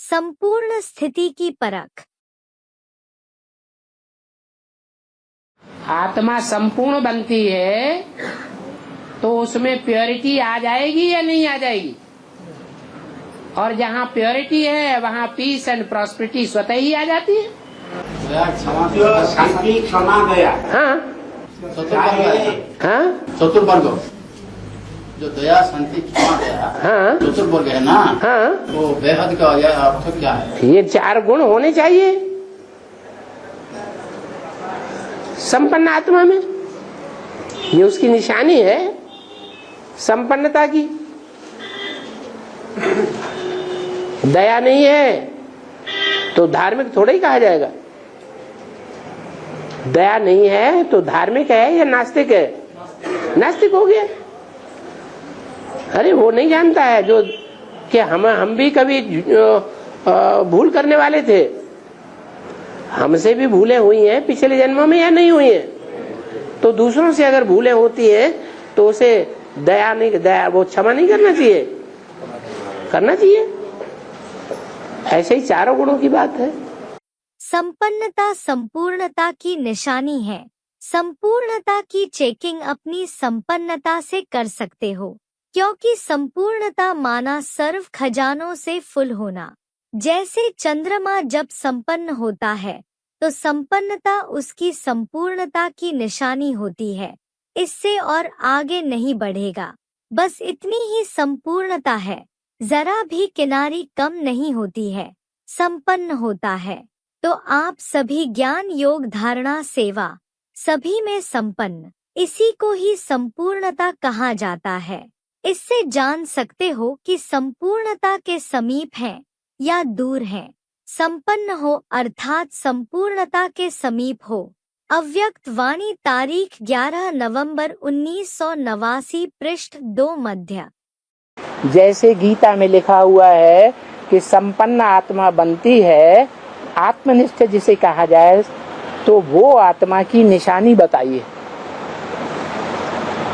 संपूर्ण स्थिति की परख। आत्मा संपूर्ण बनती है तो उसमें प्योरिटी आ जाएगी या नहीं आ जाएगी? और जहाँ प्योरिटी है वहाँ पीस एंड प्रॉस्पेरिटी स्वतः ही आ जाती है। शांति क्षमा दया, हाँ हाँ, चतुर्वर्ग जो दया शांति क्षमा दया, हाँ चतुर्वर्ग है ना, हाँ, तो बेहद का यह अर्थ क्या है? ये 4 गुण होने चाहिए संपन्न आत्मा में। ये उसकी निशानी है संपन्नता की। दया नहीं है तो धार्मिक थोड़ा ही कहा जाएगा। दया नहीं है तो धार्मिक है या नास्तिक है? नास्तिक हो गया। अरे वो नहीं जानता है जो कि हम भी कभी भूल करने वाले थे। हमसे भी भूलें हुई हैं पिछले जन्मों में या नहीं हुई हैं? तो दूसरों से अगर भूलें होती है तो उसे दया वो क्षमा नहीं करना चाहिए? करना चाहिए। ऐसे ही 4 गुणों की बात है। संपन्नता संपूर्णता की निशानी है। संपूर्णता की चेकिंग अपनी संपन्नता से कर सकते हो, क्योंकि संपूर्णता माना सर्व खजानों से फुल होना। जैसे चंद्रमा जब संपन्न होता है तो संपन्नता उसकी संपूर्णता की निशानी होती है। इससे और आगे नहीं बढ़ेगा। बस इतनी ही संपूर्णता है, जरा भी किनारी कम नहीं होती है, संपन्न होता है। तो आप सभी ज्ञान योग धारणा सेवा सभी में संपन्न, इसी को ही संपूर्णता कहा जाता है। इससे जान सकते हो कि संपूर्णता के समीप हैं या दूर हैं। संपन्न हो अर्थात संपूर्णता के समीप हो। अव्यक्त वाणी तारीख 11 नवंबर 1989 पृष्ठ 2 मध्य। जैसे गीता में लिखा हुआ है कि संपन्न आत्मा बनती है, आत्मनिष्ठ जिसे कहा जाए, तो वो आत्मा की निशानी बताइए।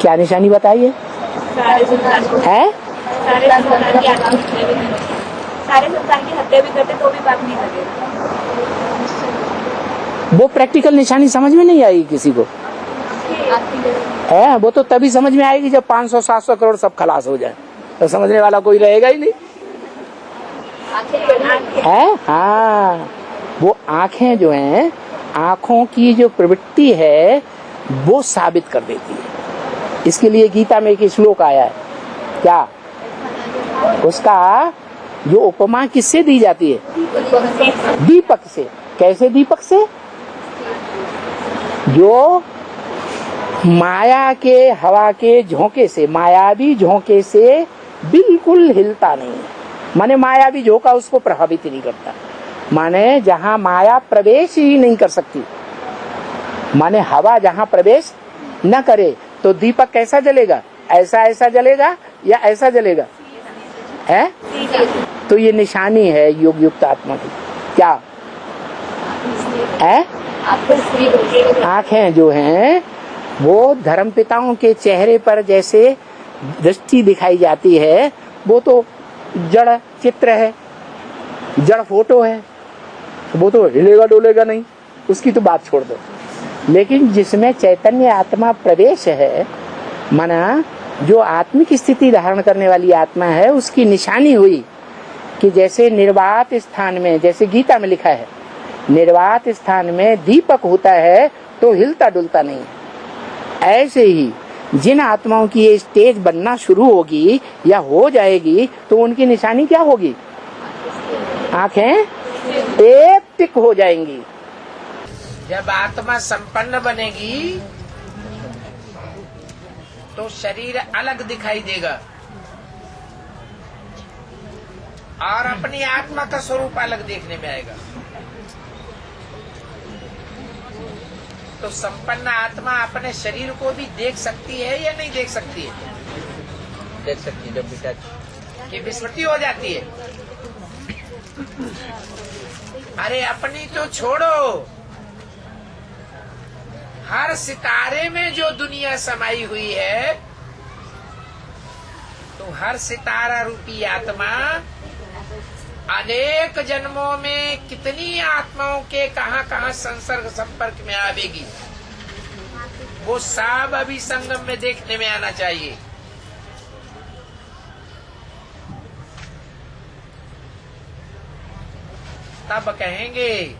क्या निशानी बताइए? है सारे संसार की हत्या भी करते तो भी पाप नहीं लगेगा। वो प्रैक्टिकल निशानी समझ में नहीं आएगी किसी को। है वो तो तभी समझ में आएगी जब 500-700 करोड़ सब खलास हो जाए, तो समझने वाला कोई रहेगा ही नहीं। है हाँ, वो आंखें जो हैं, आंखों की जो प्रवृत्ति है वो साबित कर देती है। इसके लिए गीता में एक श्लोक आया है, क्या उसका जो उपमा किससे दी जाती है? दीपक से। कैसे दीपक से? जो माया के हवा के झोंके से, मायावी झोंके से बिल्कुल हिलता नहीं है। माने मायावी झोंका उसको प्रभावित नहीं करता। माने जहाँ माया प्रवेश ही नहीं कर सकती, माने हवा जहाँ प्रवेश न करे, तो दीपक कैसा जलेगा? ऐसा जलेगा या ऐसा जलेगा? है तो ये निशानी है योग युक्त आत्मा की। क्या है? आंखें जो हैं वो धर्म पिताओं के चेहरे पर जैसे दृष्टि दिखाई जाती है, वो तो जड़ चित्र है, जड़ फोटो है, वो तो हिलेगा डोलेगा नहीं, उसकी तो बात छोड़ दो। लेकिन जिसमें चैतन्य आत्मा प्रवेश है, माना जो आत्मिक स्थिति धारण करने वाली आत्मा है, उसकी निशानी हुई कि जैसे निर्वात स्थान में, जैसे गीता में लिखा है, निर्वात स्थान में दीपक होता है तो हिलता डुलता नहीं है। ऐसे ही जिन आत्माओं की ये स्टेज बनना शुरू होगी या हो जाएगी, तो उनकी निशानी क्या होगी? आंखें एक टिक हो जाएंगी। जब आत्मा संपन्न बनेगी तो शरीर अलग दिखाई देगा और अपनी आत्मा का स्वरूप अलग देखने में आएगा। तो संपन्न आत्मा अपने शरीर को भी देख सकती है या नहीं देख सकती है? देख सकती है। जब बेटा की विस्मृति हो जाती है, अरे अपनी तो छोड़ो, हर सितारे में जो दुनिया समाई हुई है, तो हर सितारा रूपी आत्मा अनेक जन्मों में कितनी आत्माओं के कहां संसर्ग संपर्क में आवेगी, वो सब अभी संगम में देखने में आना चाहिए। तब कहेंगे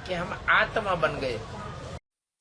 कि हम आत्मा बन गए।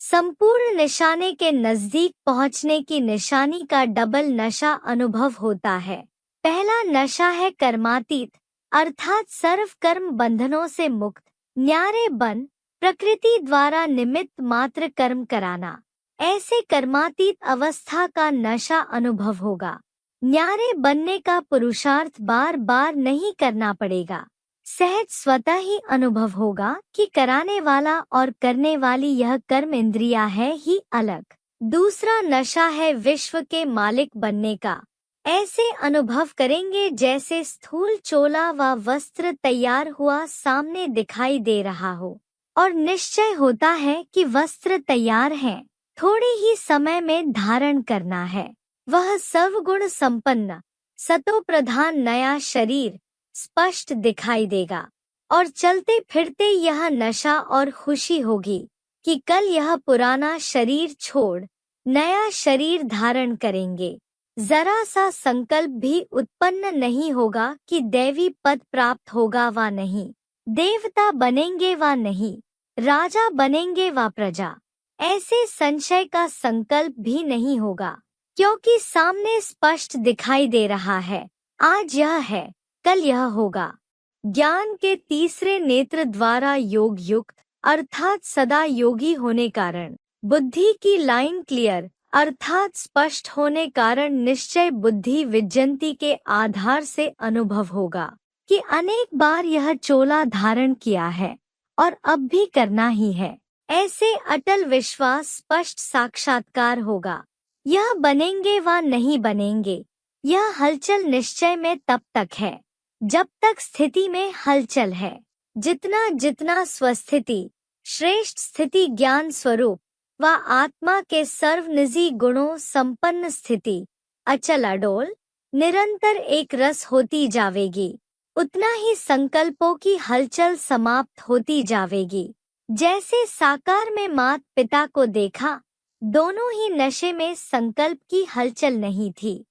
संपूर्ण निशाने के नजदीक पहुंचने की निशानी का डबल नशा अनुभव होता है। पहला नशा है कर्मातीत, अर्थात सर्व कर्म बंधनों से मुक्त, न्यारे बन प्रकृति द्वारा निमित्त मात्र कर्म कराना। ऐसे कर्मातीत अवस्था का नशा अनुभव होगा। न्यारे बनने का पुरुषार्थ बार बार नहीं करना पड़ेगा। सहज स्वतः ही अनुभव होगा कि कराने वाला और करने वाली यह कर्म इंद्रिया है ही अलग। दूसरा नशा है विश्व के मालिक बनने का। ऐसे अनुभव करेंगे जैसे स्थूल चोला व वस्त्र तैयार हुआ सामने दिखाई दे रहा हो और निश्चय होता है कि वस्त्र तैयार हैं, थोड़े ही समय में धारण करना है। वह सर्वगुण संपन्न सतो प्रधान नया शरीर स्पष्ट दिखाई देगा और चलते फिरते यह नशा और खुशी होगी कि कल यह पुराना शरीर छोड़ नया शरीर धारण करेंगे। जरा सा संकल्प भी उत्पन्न नहीं होगा कि दैवी पद प्राप्त होगा व नहीं, देवता बनेंगे व नहीं, राजा बनेंगे व प्रजा। ऐसे संशय का संकल्प भी नहीं होगा, क्योंकि सामने स्पष्ट दिखाई दे रहा है, आज यह है, कल यह होगा। ज्ञान के तीसरे नेत्र द्वारा योग युक्त अर्थात सदा योगी होने कारण बुद्धि की लाइन क्लियर अर्थात स्पष्ट होने कारण निश्चय बुद्धि विजयंती के आधार से अनुभव होगा कि अनेक बार यह चोला धारण किया है और अब भी करना ही है। ऐसे अटल विश्वास स्पष्ट साक्षात्कार होगा। यह बनेंगे व नहीं बनेंगे, यह हलचल निश्चय में तब तक है जब तक स्थिति में हलचल है। जितना जितना स्वस्थिति श्रेष्ठ स्थिति ज्ञान स्वरूप व आत्मा के सर्वनिजी गुणों संपन्न स्थिति अचल अडोल निरंतर एक रस होती जावेगी, उतना ही संकल्पों की हलचल समाप्त होती जावेगी। जैसे साकार में मात पिता को देखा, दोनों ही नशे में संकल्प की हलचल नहीं थी।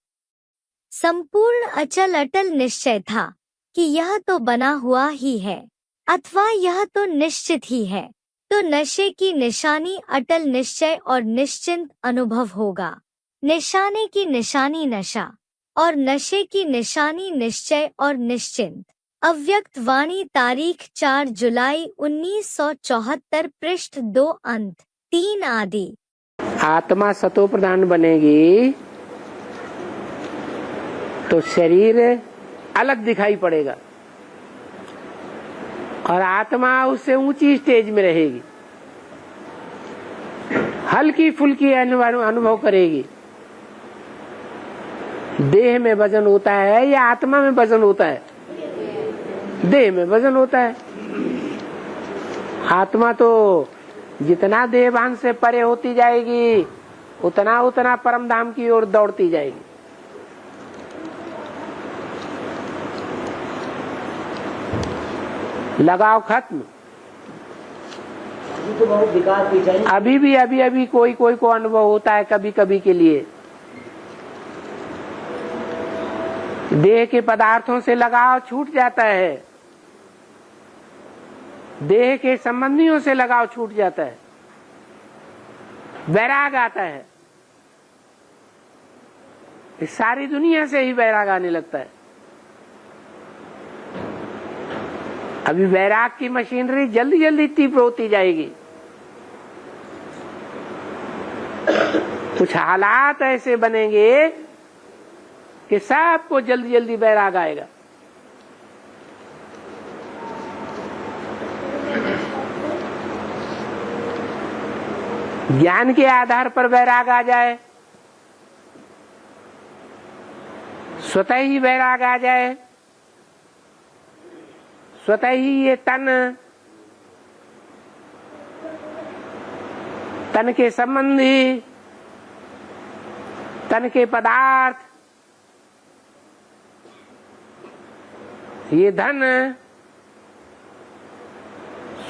संपूर्ण अचल अटल निश्चय था कि यह तो बना हुआ ही है अथवा यह तो निश्चित ही है। तो नशे की निशानी अटल निश्चय और निश्चिंत अनुभव होगा। निशाने की निशानी नशा और नशे की निशानी निश्चय और निश्चिंत। अव्यक्त वाणी तारीख 4 जुलाई 1974 पृष्ठ 2 अंत 3 आदि। आत्मा सतो प्रधान बनेगी तो शरीर अलग दिखाई पड़ेगा और आत्मा उससे ऊंची स्टेज में रहेगी, हल्की फुल्की अनुभव करेगी। देह में वजन होता है या आत्मा में वजन होता है? देह में वजन होता है। आत्मा तो जितना देहभान से परे होती जाएगी उतना उतना परम धाम की ओर दौड़ती जाएगी। लगाव खत्म। तो बहुत विकास भी चाहिए। अभी कोई को अनुभव होता है कभी कभी के लिए। देह के पदार्थों से लगाव छूट जाता है, देह के संबंधियों से लगाव छूट जाता है, वैराग आता है। इस सारी दुनिया से ही वैराग आने लगता है। अभी वैराग की मशीनरी जल्दी जल्दी तीव्र होती जाएगी। कुछ हालात ऐसे बनेंगे कि सबको जल्दी जल्दी वैराग आएगा। ज्ञान के आधार पर वैराग आ जाए, स्वतः ही वैराग आ जाए, स्वतः ही ये तन के संबंधी, तन के पदार्थ ये धन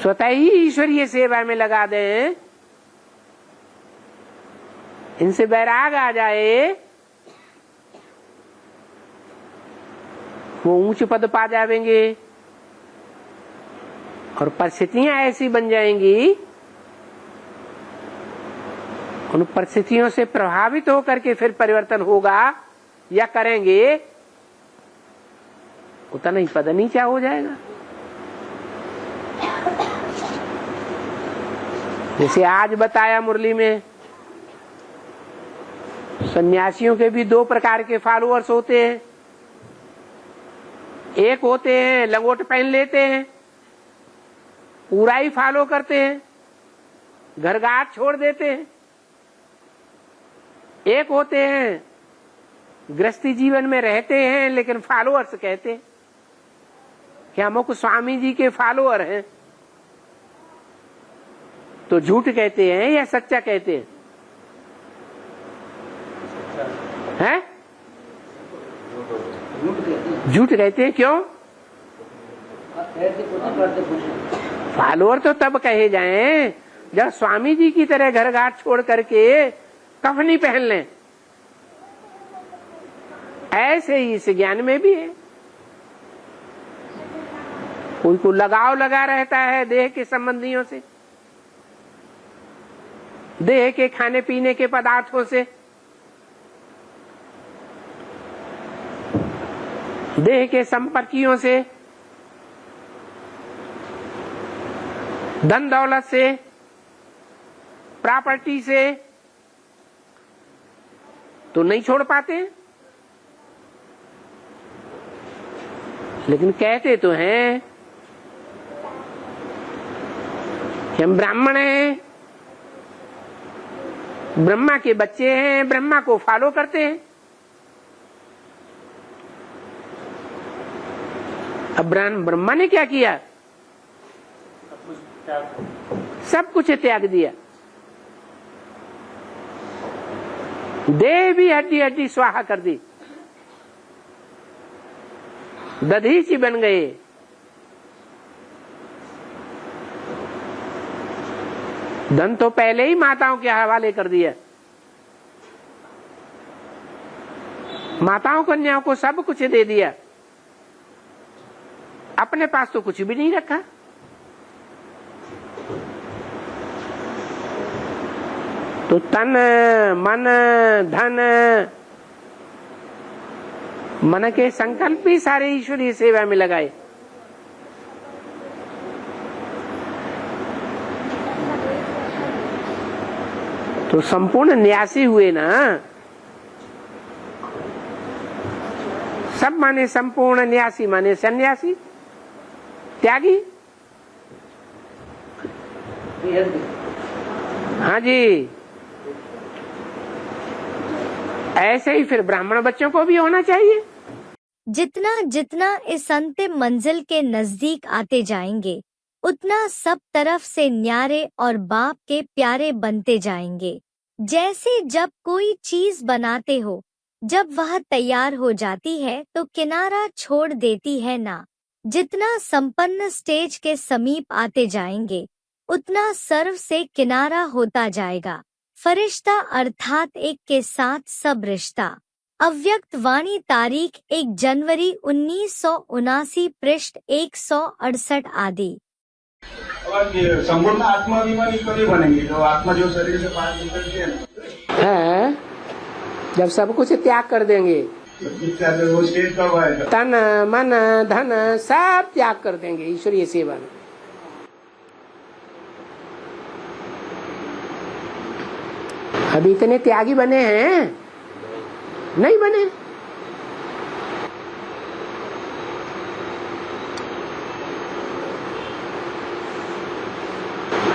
स्वतः ही ईश्वरीय सेवा में लगा दें, इनसे वैराग आ जाए, वो ऊंच पद पा जाएंगे और परिस्थितियां ऐसी बन जाएंगी, उन परिस्थितियों से प्रभावित होकर के फिर परिवर्तन होगा या करेंगे, उतना ही पद नीचा हो जाएगा। जैसे आज बताया मुरली में, सन्यासियों के भी दो प्रकार के फॉलोअर्स होते हैं। एक होते हैं लंगोट पहन लेते हैं, पूरा ही फॉलो करते हैं, घर घाट छोड़ देते हैं। एक होते हैं गृहस्थी जीवन में रहते हैं लेकिन फॉलोअर्स कहते हैं कि हम स्वामी जी के फॉलोअर हैं। तो झूठ कहते हैं या सच्चा कहते हैं? हैं? झूठ कहते हैं। क्यों? फॉलोअर तो तब कहे जाएं जब स्वामी जी की तरह घर घाट छोड़ करके कफनी पहन लें। ऐसे ही इस ज्ञान में भी है, कोई को लगाव लगा रहता है देह के संबंधियों से, देह के खाने पीने के पदार्थों से, देह के संपर्कियों से, धन दौलत से, प्रॉपर्टी से, तो नहीं छोड़ पाते। लेकिन कहते तो हैं कि हम ब्राह्मण हैं, ब्रह्मा के बच्चे हैं, ब्रह्मा को फॉलो करते हैं। अब ब्रह्मा ने क्या किया? सब कुछ त्याग दिया, देह भी हड्डी हड्डी स्वाहा कर दी, दधीची बन गए। धन तो पहले ही माताओं के हवाले कर दिया, माताओं कन्याओं को सब कुछ दे दिया, अपने पास तो कुछ भी नहीं रखा। तो तन मन धन मन के संकल्प भी सारे ईश्वरीय सेवा में लगाए। तो संपूर्ण न्यासी हुए ना। सब माने संपूर्ण, न्यासी माने सन्यासी, त्यागी। हाँ जी, ऐसे ही फिर ब्राह्मण बच्चों को भी होना चाहिए। जितना जितना इस अंतिम मंजिल के नजदीक आते जाएंगे, उतना सब तरफ से न्यारे और बाप के प्यारे बनते जाएंगे। जैसे जब कोई चीज बनाते हो, जब वह तैयार हो जाती है तो किनारा छोड़ देती है ना। जितना संपन्न स्टेज के समीप आते जाएंगे, उतना सर्व से किनारा होता जाएगा। फरिश्ता अर्थात एक के साथ सब रिश्ता। अव्यक्त वाणी तारीख 1 जनवरी 1979 पृष्ठ 168 आदि। संपूर्ण आत्माभिमानी कभी बनेंगे? जो आत्मा जो शरीर से बाहर निकलती है, जब सब कुछ त्याग कर देंगे, वो स्टेज कब आएगा? तन मन धन सब त्याग कर देंगे ईश्वरीय सेवा में। अभी इतने त्यागी बने हैं? नहीं बने।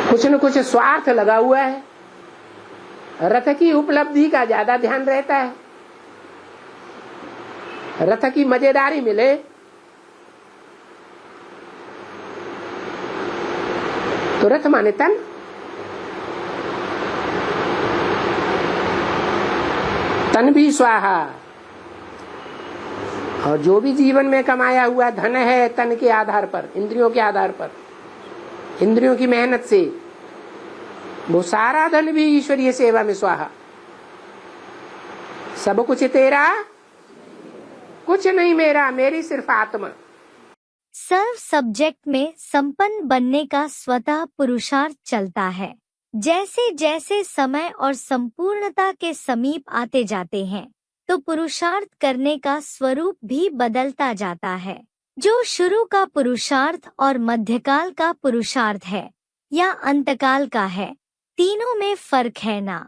कुछ न कुछ स्वार्थ लगा हुआ है, रथ की उपलब्धि का ज्यादा ध्यान रहता है, रथ की मजेदारी मिले, तो रथ माने तन, तन भी स्वाहा और जो भी जीवन में कमाया हुआ धन है तन के आधार पर, इंद्रियों के आधार पर, इंद्रियों की मेहनत से, वो सारा धन भी ईश्वरीय सेवा में स्वाहा। सब कुछ तेरा, कुछ नहीं मेरा, मेरी सिर्फ आत्मा। सर्व सब्जेक्ट में संपन्न बनने का स्वतः पुरुषार्थ चलता है। जैसे जैसे समय और संपूर्णता के समीप आते जाते हैं तो पुरुषार्थ करने का स्वरूप भी बदलता जाता है। जो शुरू का पुरुषार्थ और मध्यकाल का पुरुषार्थ है या अंतकाल का है, तीनों में फर्क है ना।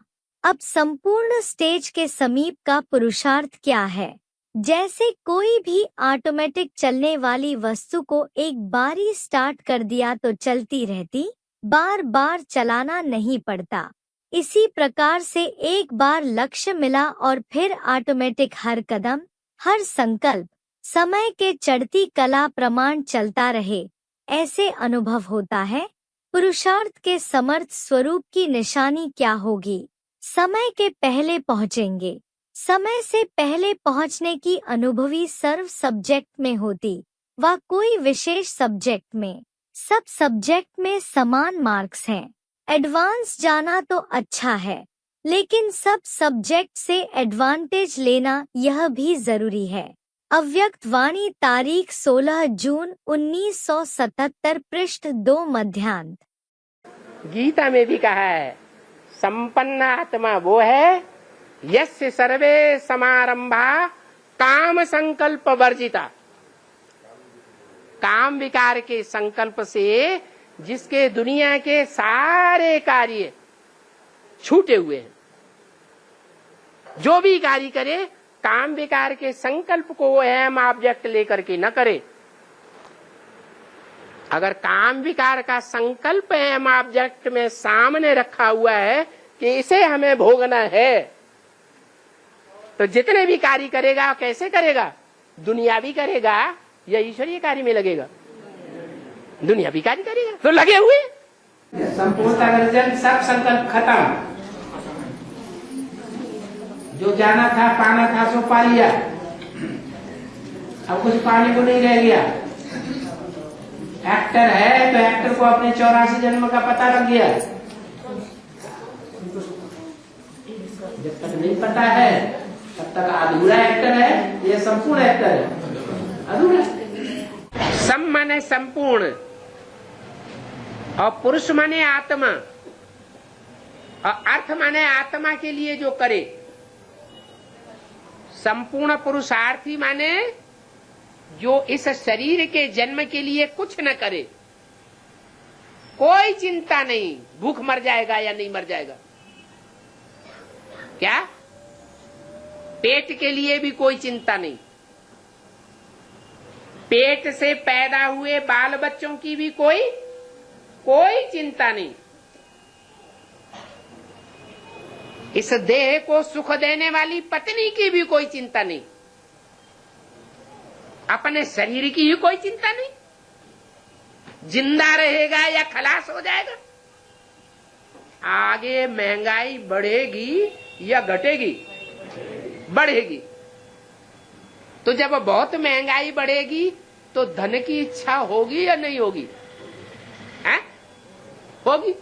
अब संपूर्ण स्टेज के समीप का पुरुषार्थ क्या है? जैसे कोई भी ऑटोमेटिक चलने वाली वस्तु को एक बार ही स्टार्ट कर दिया तो चलती रहती, बार बार चलाना नहीं पड़ता। इसी प्रकार से एक बार लक्ष्य मिला और फिर ऑटोमेटिक हर कदम, हर संकल्प समय के चढ़ती कला प्रमाण चलता रहे, ऐसे अनुभव होता है। पुरुषार्थ के समर्थ स्वरूप की निशानी क्या होगी? समय के पहले पहुँचेंगे। समय से पहले पहुंचने की अनुभवी सर्व सब्जेक्ट में होती व कोई विशेष सब्जेक्ट में। सब सब्जेक्ट में समान मार्क्स हैं। एडवांस जाना तो अच्छा है, लेकिन सब सब्जेक्ट से एडवांटेज लेना यह भी जरूरी है। अव्यक्त वाणी तारीख 16 जून 1977 पृष्ठ 2 मध्यांत। गीता में भी कहा है, संपन्न आत्मा वो है यस्य सर्वे समारंभा काम संकल्प वर्जिता। काम विकार के संकल्प से जिसके दुनिया के सारे कार्य छूटे हुए हैं, जो भी कार्य करे काम विकार के संकल्प को वो अहम ऑब्जेक्ट लेकर के न करे। अगर काम विकार का संकल्प अहम ऑब्जेक्ट में सामने रखा हुआ है कि इसे हमें भोगना है, तो जितने भी कार्य करेगा कैसे करेगा? दुनियावी करेगा या ईश्वरीय कार्य में लगेगा? दुनियावी कार्य करेगा तो लगे हुए। संपूर्णता का रिजल्ट, सब संकल्प खत्म। जो जाना था पाना था सो पा लिया, अब कुछ पाने को नहीं रह गया। एक्टर है तो एक्टर को अपने 84 जन्म का पता लग गया। जब तक नहीं पता है तब तक अधूरा एक्टर है, ये संपूर्ण एक्टर है। अधूरा सम माने संपूर्ण और पुरुष माने आत्मा और अर्थ माने आत्मा के लिए जो करे। संपूर्ण पुरुषार्थी माने जो इस शरीर के जन्म के लिए कुछ न करे, कोई चिंता नहीं भूख मर जाएगा या नहीं मर जाएगा। क्या? पेट के लिए भी कोई चिंता नहीं, पेट से पैदा हुए बाल बच्चों की भी कोई चिंता नहीं, इस देह को सुख देने वाली पत्नी की भी कोई चिंता नहीं, अपने शरीर की ही कोई चिंता नहीं, जिंदा रहेगा या खलास हो जाएगा, आगे महंगाई बढ़ेगी या घटेगी? बढ़ेगी। तो जब बहुत महंगाई बढ़ेगी तो धन की इच्छा होगी या नहीं होगी? है? होगी।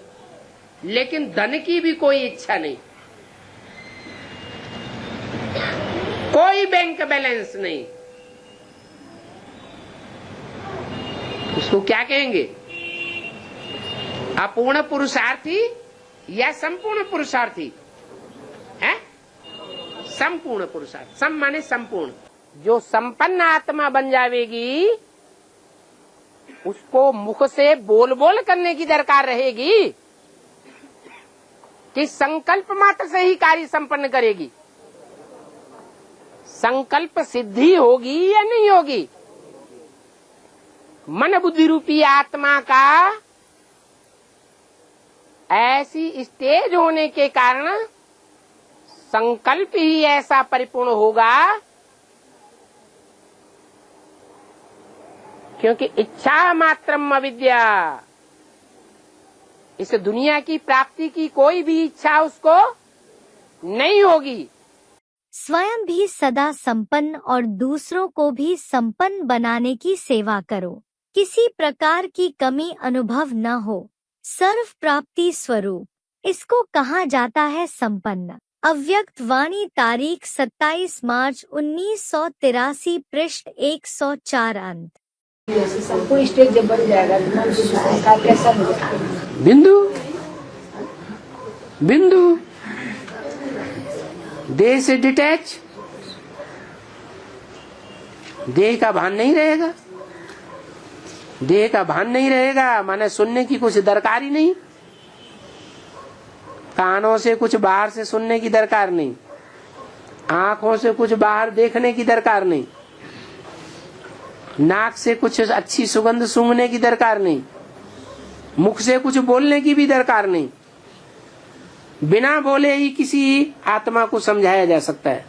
लेकिन धन की भी कोई इच्छा नहीं, कोई बैंक बैलेंस नहीं। उसको क्या कहेंगे? अपूर्ण पुरुषार्थी या संपूर्ण पुरुषार्थी? है? संपूर्ण पुरुषार्थ। सम माने संपूर्ण। जो संपन्न आत्मा बन जावेगी उसको मुख से बोल बोल करने की दरकार रहेगी कि संकल्प मात्र से ही कार्य संपन्न करेगी। संकल्प सिद्धि होगी या नहीं होगी? मन बुद्धि रूपी आत्मा का ऐसी स्टेज होने के कारण संकल्प ही ऐसा परिपूर्ण होगा, क्योंकि इच्छा मात्रम अविद्या। इस दुनिया की प्राप्ति की कोई भी इच्छा उसको नहीं होगी। स्वयं भी सदा संपन्न और दूसरों को भी संपन्न बनाने की सेवा करो। किसी प्रकार की कमी अनुभव न हो। सर्व प्राप्ति स्वरूप, इसको कहा जाता है संपन्न। अव्यक्त वाणी, तारीख 27 मार्च 1983, पृष्ठ 104 अंत। सबको स्टेज जब बन जाएगा तो मन का कैसा होगा? बिंदु बिंदु देह से डिटैच, देह का भान नहीं रहेगा। देह का भान नहीं रहेगा माने सुनने की कुछ दरकार ही नहीं। कानों से कुछ बाहर से सुनने की दरकार नहीं, आंखों से कुछ बाहर देखने की दरकार नहीं, नाक से कुछ अच्छी सुगंध सूंघने की दरकार नहीं, मुख से कुछ बोलने की भी दरकार नहीं। बिना बोले ही किसी आत्मा को समझाया जा सकता है।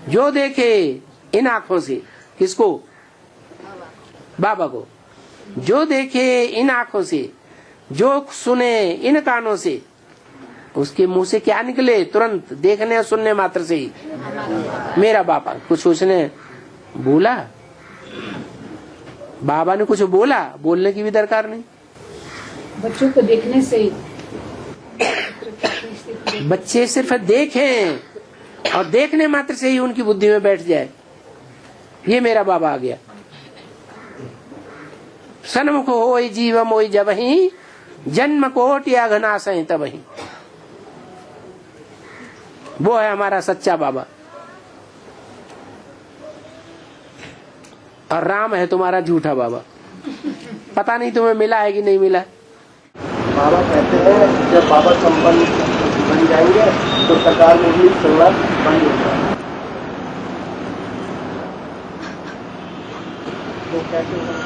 जो देखे इन आंखों से, किसको? बाबा को। जो देखे इन आंखों से, जो सुने इन कानों से, उसके मुंह से क्या निकले? तुरंत देखने और सुनने मात्र से ही मेरा बाबा। कुछ उसने बोला, बाबा ने कुछ बोला, बोलने की भी दरकार नहीं। बच्चों को देखने से ही बच्चे सिर्फ देखें और देखने मात्र से ही उनकी बुद्धि में बैठ जाए, ये मेरा बाबा आ गया। सन्मुख होई जीव मोई जबहि, जन्म कोटि अघनासहि तबहि। वो है हमारा सच्चा बाबा। और राम है तुम्हारा झूठा बाबा। पता नहीं तुम्हें मिला है कि नहीं मिला। बाबा कहते हैं जब बाबा संपन्न बन जाएंगे तो सरकार में भी चलना बंद हो जाएगा। तो कैसे होगा?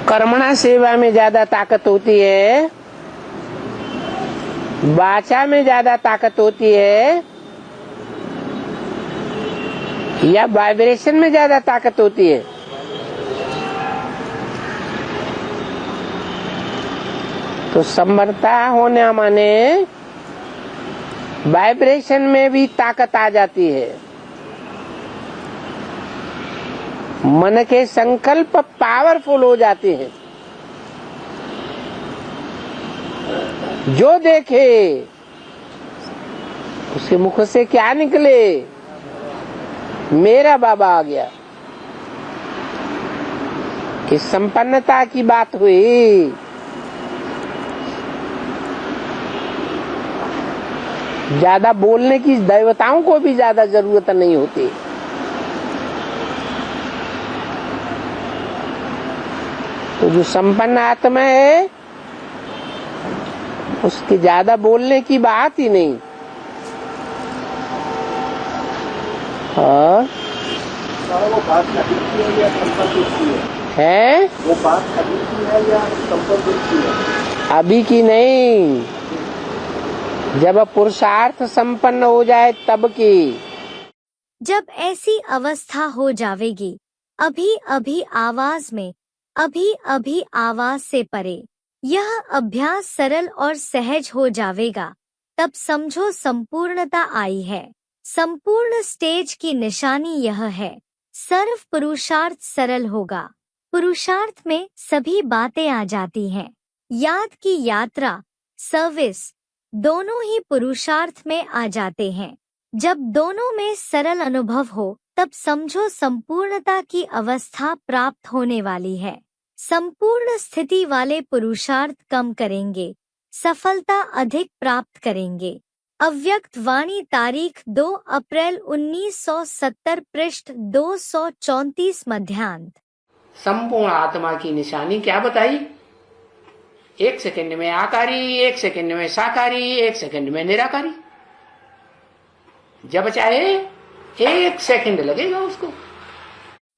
कर्मणा सेवा में ज्यादा ताकत होती है, वाचा में ज्यादा ताकत होती है, या वाइब्रेशन में ज्यादा ताकत होती है? तो समर्था होने माने वाइब्रेशन में भी ताकत आ जाती है। मन के संकल्प पावरफुल हो जाते हैं। जो देखे उसके मुख से क्या निकले? मेरा बाबा आ गया। इस संपन्नता की बात हुई। ज्यादा बोलने की देवताओं को भी ज्यादा जरूरत नहीं होती। तो जो संपन्न आत्मा है उसकी ज्यादा बोलने की बात ही नहीं। और वो बात हकीकी है या संपन्न है? वो बात हकीकी है या संपन्न है? अभी की नहीं, जब पुरुषार्थ संपन्न हो जाए तब की। जब ऐसी अवस्था हो जावेगी, अभी अभी आवाज में, अभी अभी आवाज से परे, यह अभ्यास सरल और सहज हो जावेगा, तब समझो संपूर्णता आई है। संपूर्ण स्टेज की निशानी यह है। सर्व पुरुषार्थ सरल होगा। पुरुषार्थ में सभी बातें आ जाती हैं। याद की यात्रा, सर्विस, दोनों ही पुरुषार्थ में आ जाते हैं। जब दोनों में सरल अनुभव हो तब समझो संपूर्णता की अवस्था प्राप्त होने वाली है। संपूर्ण स्थिति वाले पुरुषार्थ कम करेंगे, सफलता अधिक प्राप्त करेंगे। अव्यक्त वाणी, तारीख 2 अप्रैल 1970, पृष्ठ 234, मध्यांत। संपूर्ण आत्मा की निशानी क्या बताई? 1 सेकंड में आकारी, 1 सेकंड में साकारी, 1 सेकंड में निराकारी। जब चाहे 1 सेकंड लगेगा उसको।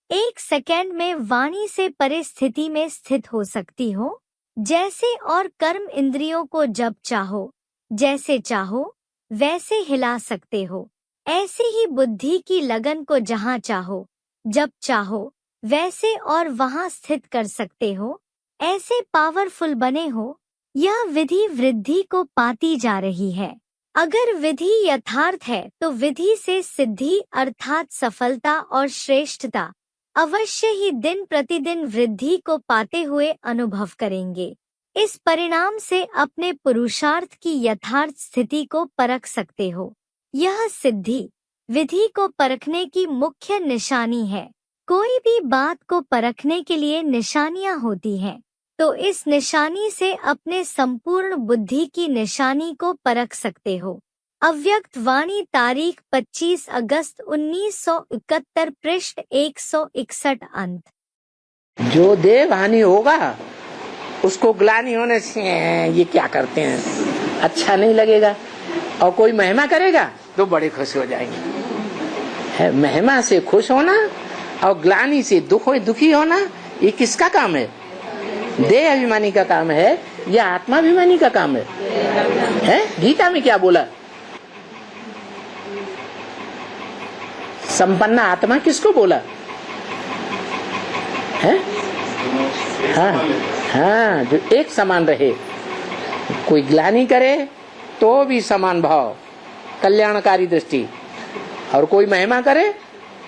1 सेकंड में वाणी से परे स्थिति में स्थित हो सकती हो, जैसे और कर्म इंद्रियों को जब चाहो, जैसे चाहो वैसे हिला सकते हो। ऐसे ही बुद्धि की लगन को जहाँ चाहो, जब चाहो वैसे और वहाँ स्थित कर सकते हो। ऐसे पावरफुल बने हो यह विधि वृद्धि को पाती जा रही है। अगर विधि यथार्थ है तो विधि से सिद्धि अर्थात सफलता और श्रेष्ठता अवश्य ही दिन प्रतिदिन वृद्धि को पाते हुए अनुभव करेंगे। इस परिणाम से अपने पुरुषार्थ की यथार्थ स्थिति को परख सकते हो। यह सिद्धि विधि को परखने की मुख्य निशानी है। कोई भी बात को परखने के लिए निशानियां होती हैं, तो इस निशानी से अपने संपूर्ण बुद्धि की निशानी को परख सकते हो। अव्यक्त वाणी तारीख 25 अगस्त 1971 पृष्ठ 161 अंत। जो देव हानि होगा उसको ग्लानि होने से ये क्या करते हैं अच्छा नहीं लगेगा, और कोई महिमा करेगा तो बड़े खुश हो जाएंगे। है महिमा से खुश होना और ग्लानि से दुखी होना, ये किसका काम है? देह अभिमानी का काम है या आत्माभिमानी का काम है? गीता में क्या बोला? संपन्न आत्मा किसको बोला है? हाँ, जो एक समान रहे। कोई ग्लानि करे तो भी समान भाव, कल्याणकारी दृष्टि, और कोई महिमा करे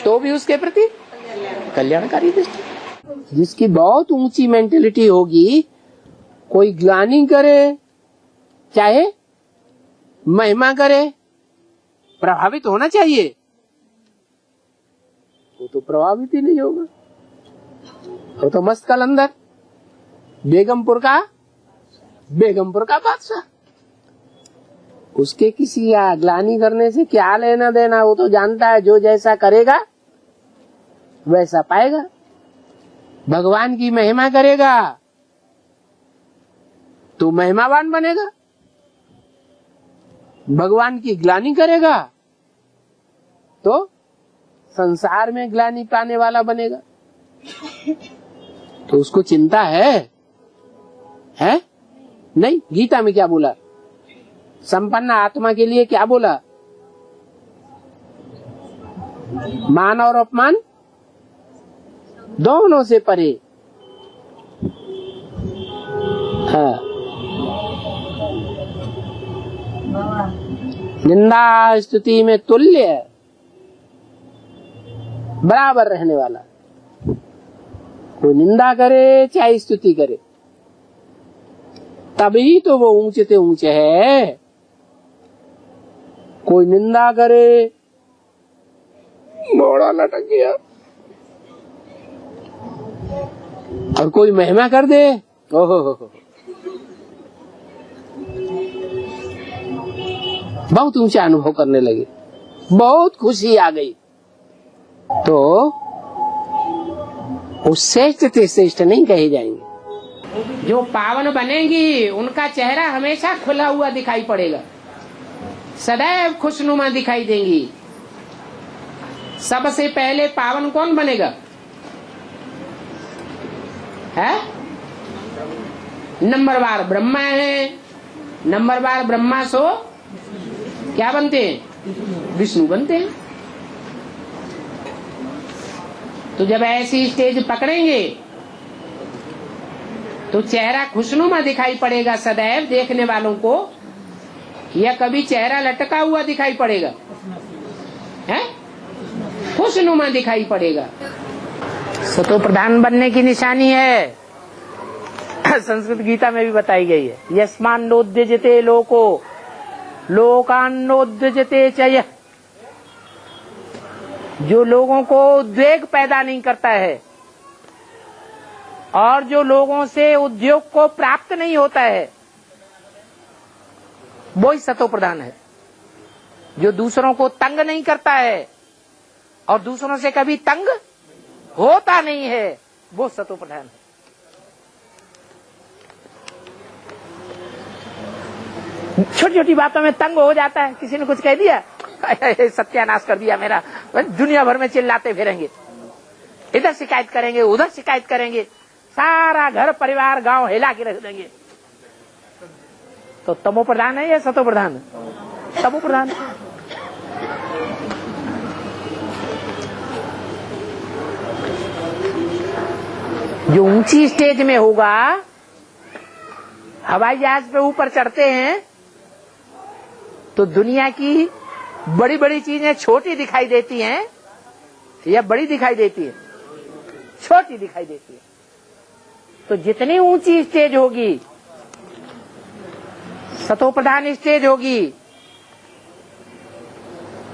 तो भी उसके प्रति कल्याणकारी दृष्टि। जिसकी बहुत ऊंची मेंटेलिटी होगी, कोई ग्लानि करे चाहे महिमा करे, प्रभावित होना चाहिए, वो तो प्रभावित ही नहीं होगा। वो तो मस्त कलंदर, बेगमपुर का बादशाह। उसके किसी ग्लानि करने से क्या लेना देना? वो तो जानता है जो जैसा करेगा वैसा पाएगा। भगवान की महिमा करेगा तो महिमावान बनेगा, भगवान की ग्लानि करेगा तो संसार में ग्लानि पाने वाला बनेगा। तो उसको चिंता है नहीं। गीता में क्या बोला? संपन्न आत्मा के लिए क्या बोला? मान और अपमान दोनों से परे। हाँ, निंदा स्तुति में तुल्य बराबर रहने वाला। कोई निंदा करे चाहे स्तुति करे, तभी तो वो ऊंचे से ऊंचे है। कोई निंदा करे, मोड़ा लटक गया, और कोई महिमा कर दे, ओहो, बहुत ऊंचा अनुभव करने लगे, बहुत खुशी आ गई। तो वो श्रेष्ठ से श्रेष्ठ नहीं कहे जाएंगे। जो पावन बनेंगी उनका चेहरा हमेशा खुला हुआ दिखाई पड़ेगा, सदैव खुशनुमा दिखाई देंगी। सबसे पहले पावन कौन बनेगा? है नंबरवार ब्रह्मा है। नंबरवार ब्रह्मा सो क्या बनते हैं? विष्णु बनते हैं। तो जब ऐसी स्टेज पकड़ेंगे तो चेहरा खुशनुमा दिखाई पड़ेगा सदैव देखने वालों को, या कभी चेहरा लटका हुआ दिखाई पड़ेगा? है खुशनुमा दिखाई पड़ेगा। सतो प्रधान बनने की निशानी है, संस्कृत गीता में भी बताई गई है। यस्मान्नोद्यजते लोको लोकान्नोद्यजते चय। जो लोगों को उद्वेग पैदा नहीं करता है और जो लोगों से उद्योग को प्राप्त नहीं होता है, वो ही सतो प्रधान है। जो दूसरों को तंग नहीं करता है और दूसरों से कभी तंग होता नहीं है, वो सतो प्रधान है। छोटी छोटी बातों में तंग हो जाता है। किसी ने कुछ कह दिया, सत्यानाश कर दिया मेरा, दुनिया भर में चिल्लाते फिरेंगे, इधर शिकायत करेंगे उधर शिकायत करेंगे, सारा घर परिवार गांव हिला के रख देंगे। तो तमो प्रधान है या सतो प्रधान? तमो प्रधान। जो ऊंची स्टेज में होगा हवाई जहाज पे ऊपर चढ़ते हैं तो दुनिया की बड़ी बड़ी चीजें छोटी दिखाई देती हैं या बड़ी दिखाई देती है? छोटी दिखाई देती है। तो जितनी ऊंची स्टेज होगी, सतोप्रधान स्टेज होगी,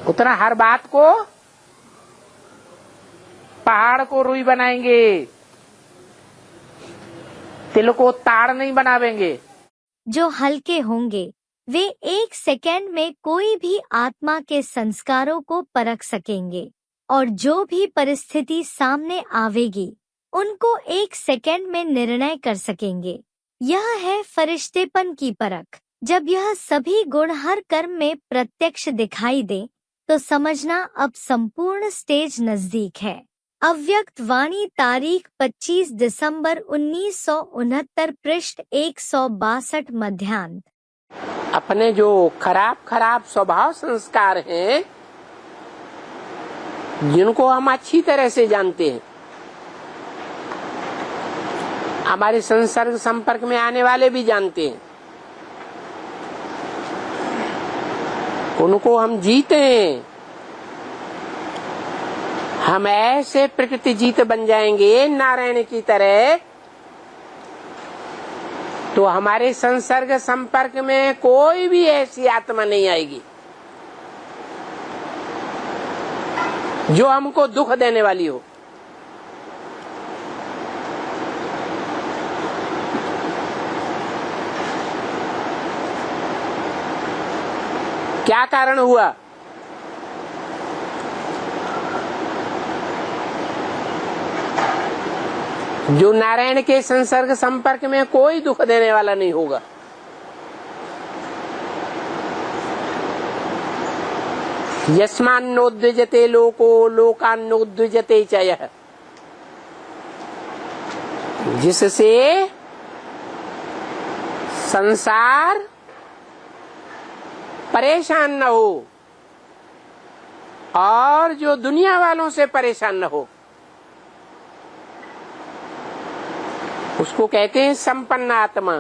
उतना हर बात को, पहाड़ को रुई बनाएंगे, तिल को ताड़ नहीं बनावेंगे। जो हल्के होंगे वे 1 सेकेंड में कोई भी आत्मा के संस्कारों को परख सकेंगे और जो भी परिस्थिति सामने आवेगी उनको 1 सेकेंड में निर्णय कर सकेंगे। यह है फरिश्तेपन की परख। जब यह सभी गुण हर कर्म में प्रत्यक्ष दिखाई दे तो समझना अब संपूर्ण स्टेज नजदीक है। अव्यक्त वाणी तारीख 25 दिसंबर 1969 पृष्ठ 162 मध्यांत। अपने जो खराब खराब स्वभाव संस्कार हैं, जिनको हम अच्छी तरह से जानते हैं, हमारे संसर्ग संपर्क में आने वाले भी जानते हैं, उनको हम जीते हैं। हम ऐसे प्रकृति जीत बन जाएंगे नारायण की तरह, तो हमारे संसर्ग संपर्क में कोई भी ऐसी आत्मा नहीं आएगी जो हमको दुख देने वाली हो। क्या कारण हुआ? जो नारायण के संसर्ग संपर्क में कोई दुख देने वाला नहीं होगा। यस्मान्नोद्विजते लोको लोकान्नोद्विजते च यः, जिससे संसार परेशान न हो और जो दुनिया वालों से परेशान न हो, उसको कहते हैं संपन्न आत्मा।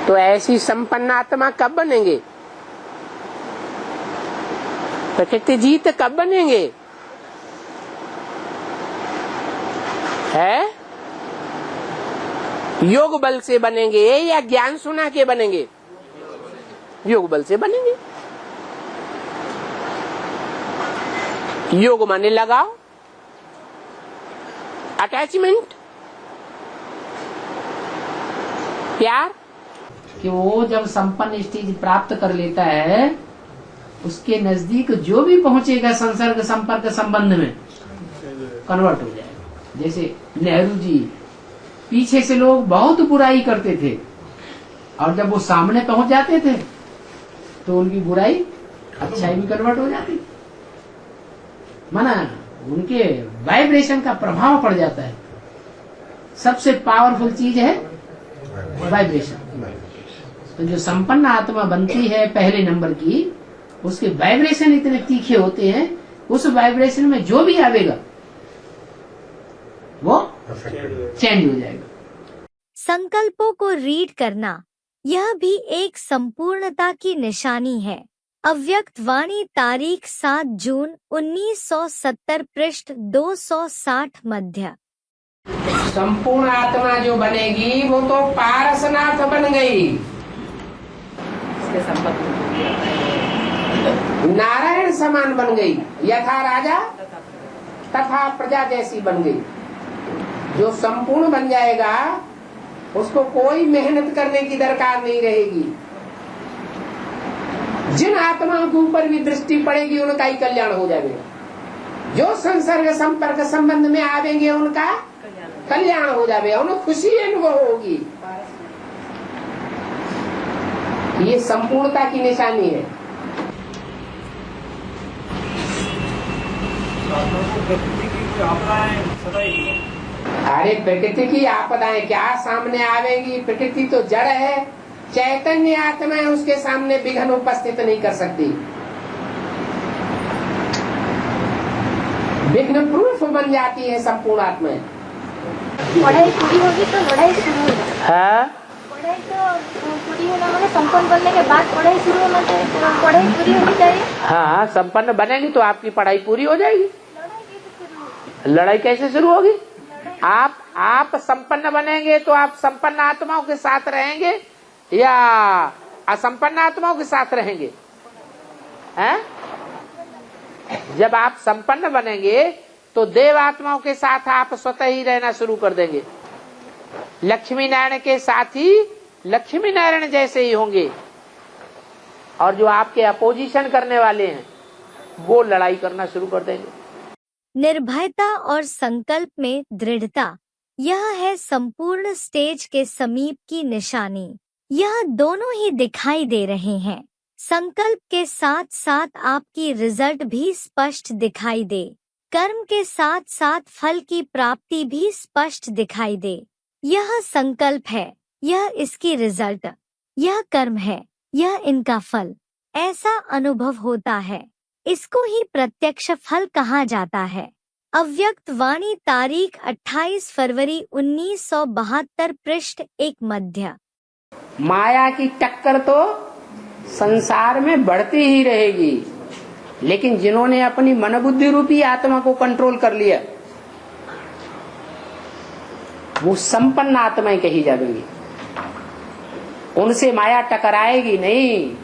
तो ऐसी संपन्न आत्मा कब बनेंगे? प्रकृति जीत कब बनेंगे? है योग बल से बनेंगे या ज्ञान सुना के बनेंगे? योग बल से बनेंगे। योग माने लगाओ, अटैचमेंट, प्यार। कि वो जब संपन्न स्टेज प्राप्त कर लेता है, उसके नजदीक जो भी पहुंचेगा संसर्ग संपर्क संबंध में कन्वर्ट हो जाएगा। जैसे नेहरू जी, पीछे से लोग बहुत बुराई करते थे और जब वो सामने पहुंच जाते थे तो उनकी बुराई अच्छाई में कन्वर्ट हो जाती। माना उनके वाइब्रेशन का प्रभाव पड़ जाता है। सबसे पावरफुल चीज है वाइब्रेशन। तो जो संपन्न आत्मा बनती है पहले नंबर की, उसके वाइब्रेशन इतने तीखे होते हैं, उस वाइब्रेशन में जो भी आवेगा वो चेंज हो जाएगा। संकल्पों को रीड करना यह भी एक संपूर्णता की निशानी है। अव्यक्त वाणी तारीख 7 जून 1970 पृष्ठ 260 मध्य। संपूर्ण आत्मा जो बनेगी वो तो पारसनाथ बन गई, नारायण समान बन गई, यथा राजा तथा प्रजा जैसी बन गई। जो संपूर्ण बन जाएगा उसको कोई मेहनत करने की दरकार नहीं रहेगी। जिन आत्माओं के ऊपर भी दृष्टि पड़ेगी उनका ही कल्याण हो जाएगा। जो संसर्ग संपर्क संबंध में आवेंगे उनका कल्याण हो जाएगा, उन्हें खुशी अनुभव होगी। ये संपूर्णता की निशानी है। अरे प्रकृति की आपदाएं क्या सामने आवेगी? प्रकृति तो जड़ है, चैतन्य आत्मा है, उसके सामने विघ्न उपस्थित नहीं कर सकती। विघ्न प्रूफ बन जाती है संपूर्ण आत्माएं। पढ़ाई पूरी होगी तो लड़ाई शुरू होगी। हाँ, पढ़ाई तो पूरी होना मतलब संपन्न बनने के बाद पढ़ाई शुरू होना चाहिए, पढ़ाई पूरी होनी चाहिए। हाँ, संपन्न बनेगी तो आपकी पढ़ाई पूरी हो जाएगी। लड़ाई कैसे शुरू होगी? लड़ाई कैसे शुरू होगी? आप संपन्न बनेंगे तो आप संपन्न आत्माओं के साथ रहेंगे या असंपन्न आत्माओं के साथ रहेंगे? हैं? जब आप संपन्न बनेंगे तो देव आत्माओं के साथ आप स्वतः ही रहना शुरू कर देंगे। लक्ष्मी नारायण के साथ ही लक्ष्मी नारायण जैसे ही होंगे, और जो आपके अपोजिशन करने वाले हैं वो लड़ाई करना शुरू कर देंगे। निर्भयता और संकल्प में दृढ़ता, यह है संपूर्ण स्टेज के समीप की निशानी। यह दोनों ही दिखाई दे रहे हैं। संकल्प के साथ साथ आपकी रिजल्ट भी स्पष्ट दिखाई दे, कर्म के साथ साथ फल की प्राप्ति भी स्पष्ट दिखाई दे। यह संकल्प है, यह इसकी रिजल्ट, यह कर्म है, यह इनका फल, ऐसा अनुभव होता है। इसको ही प्रत्यक्ष फल कहा जाता है। अव्यक्त वाणी, तारीख 28 फरवरी 1972, पृष्ठ 1 मध्य। माया की टक्कर तो संसार में बढ़ती ही रहेगी, लेकिन जिन्होंने अपनी मनोबुद्धि रूपी आत्मा को कंट्रोल कर लिया वो संपन्न आत्माएं कही जाएंगी, उनसे माया टकराएगी नहीं।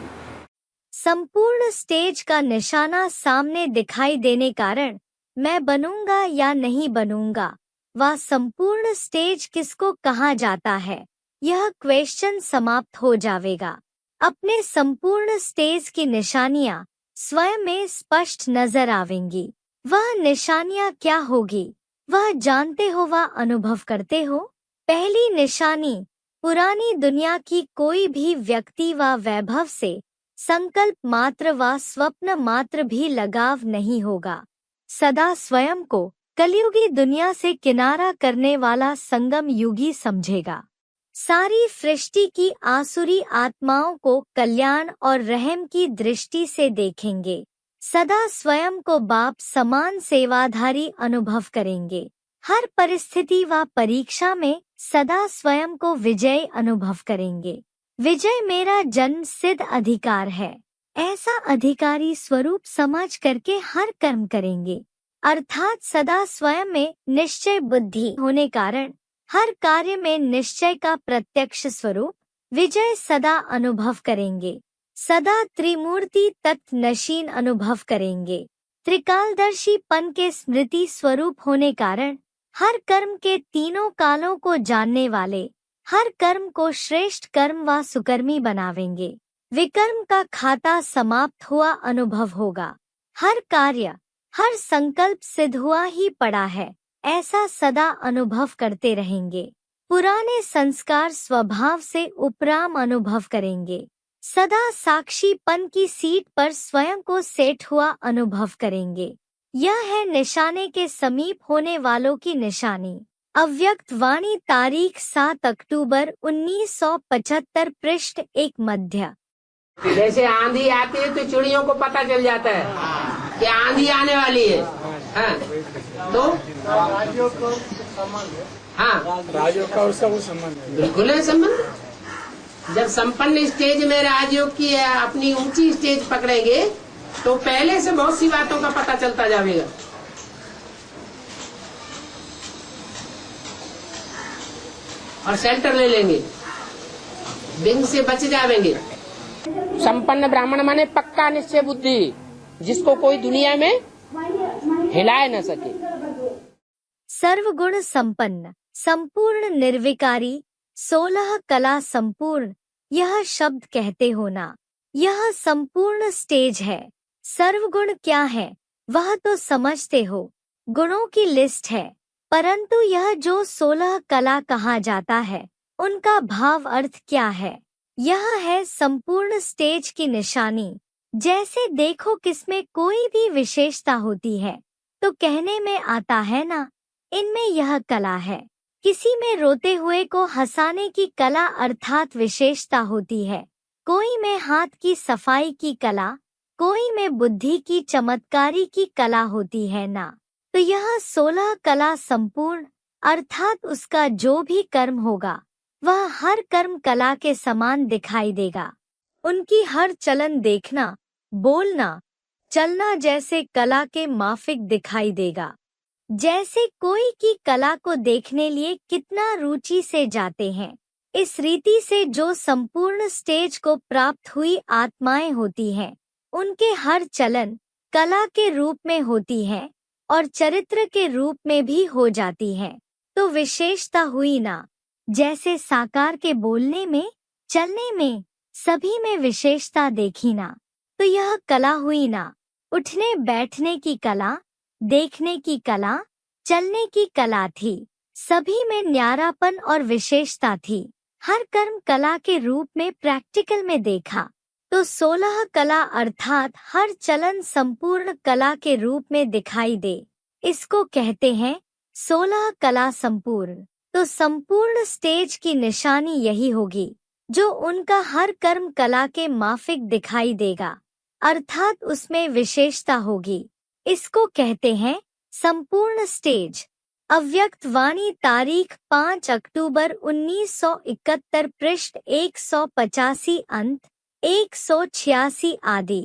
संपूर्ण स्टेज का निशाना सामने दिखाई देने कारण मैं बनूंगा या नहीं बनूंगा, वह संपूर्ण स्टेज किसको कहा जाता है, यह क्वेश्चन समाप्त हो जाएगा। अपने संपूर्ण स्टेज की निशानियां स्वयं में स्पष्ट नजर आवेंगी। वह निशानियां क्या होगी, वह जानते हो, वह अनुभव करते हो। पहली निशानी, पुरानी दुनिया की कोई भी व्यक्ति व वैभव से संकल्प मात्र व स्वप्न मात्र भी लगाव नहीं होगा। सदा स्वयं को कलयुगी दुनिया से किनारा करने वाला संगम युगी समझेगा। सारी सृष्टि की आसुरी आत्माओं को कल्याण और रहम की दृष्टि से देखेंगे। सदा स्वयं को बाप समान सेवाधारी अनुभव करेंगे। हर परिस्थिति व परीक्षा में सदा स्वयं को विजय अनुभव करेंगे। विजय मेरा जन्म सिद्ध अधिकार है, ऐसा अधिकारी स्वरूप समझ करके हर कर्म करेंगे। अर्थात सदा स्वयं में निश्चय बुद्धि होने कारण हर कार्य में निश्चय का प्रत्यक्ष स्वरूप विजय सदा अनुभव करेंगे। सदा त्रिमूर्ति तत्व नशीन अनुभव करेंगे। त्रिकालदर्शी पन के स्मृति स्वरूप होने कारण हर कर्म के तीनों कालों को जानने वाले हर कर्म को श्रेष्ठ कर्म व सुकर्मी बनावेंगे। विकर्म का खाता समाप्त हुआ अनुभव होगा। हर कार्य हर संकल्प सिद्ध हुआ ही पड़ा है, ऐसा सदा अनुभव करते रहेंगे। पुराने संस्कार स्वभाव से उपराम अनुभव करेंगे। सदा साक्षीपन की सीट पर स्वयं को सेट हुआ अनुभव करेंगे। यह है निशाने के समीप होने वालों की निशानी। अव्यक्त वाणी, तारीख 7 अक्टूबर 1975, पृष्ठ 1 मध्य। जैसे आंधी आती है तो चिड़ियों को पता चल जाता है कि आंधी आने वाली है। हाँ, तो राज्यों को संबंध है। हाँ, राज्यों का उसका वो संबंध है। बिल्कुल है संबंध। जब संपन्न स्टेज में राजयोग की अपनी ऊंची स्टेज पकड़ेंगे तो पहले से बहुत सी बातों का पता चलता जाएगा। और शेल्टर ले लेंगे, बिंग से बच जाएंगे। संपन्न ब्राह्मण माने पक्का निश्चय बुद्धि, जिसको कोई दुनिया में हिलाए न सके। सर्वगुण संपन्न, संपूर्ण निर्विकारी, 16 कला संपूर्ण, यह शब्द कहते हो ना, यह संपूर्ण स्टेज है। सर्वगुण क्या है वह तो समझते हो, गुणों की लिस्ट है, परंतु यह जो 16 कला कहा जाता है उनका भाव अर्थ क्या है, यह है संपूर्ण स्टेज की निशानी। जैसे देखो किसमें कोई भी विशेषता होती है तो कहने में आता है ना, इनमें यह कला है। किसी में रोते हुए को हंसाने की कला अर्थात विशेषता होती है, कोई में हाथ की सफाई की कला, कोई में बुद्धि की चमत्कारी की कला होती है ना। तो यह 16 कला संपूर्ण अर्थात उसका जो भी कर्म होगा वह हर कर्म कला के समान दिखाई देगा। उनकी हर चलन देखना, बोलना, चलना जैसे कला के माफिक दिखाई देगा। जैसे कोई की कला को देखने लिए कितना रुचि से जाते हैं। इस रीति से जो संपूर्ण स्टेज को प्राप्त हुई आत्माएं होती हैं, उनके हर चलन कला के रूप में होती है और चरित्र के रूप में भी हो जाती है। तो विशेषता हुई ना, जैसे साकार के बोलने में, चलने में, सभी में विशेषता देखी ना, तो यह कला हुई ना। उठने बैठने की कला, देखने की कला, चलने की कला थी। सभी में न्यारापन और विशेषता थी। हर कर्म कला के रूप में प्रैक्टिकल में देखा तो 16 कला अर्थात हर चलन संपूर्ण कला के रूप में दिखाई दे, इसको कहते हैं 16 कला संपूर्ण। तो संपूर्ण स्टेज की निशानी यही होगी, जो उनका हर कर्म कला के माफिक दिखाई देगा, अर्थात उसमें विशेषता होगी। इसको कहते हैं संपूर्ण स्टेज। अव्यक्त वाणी तारीख 5 अक्टूबर 1971 पृष्ठ 185 अंत 186 आदि।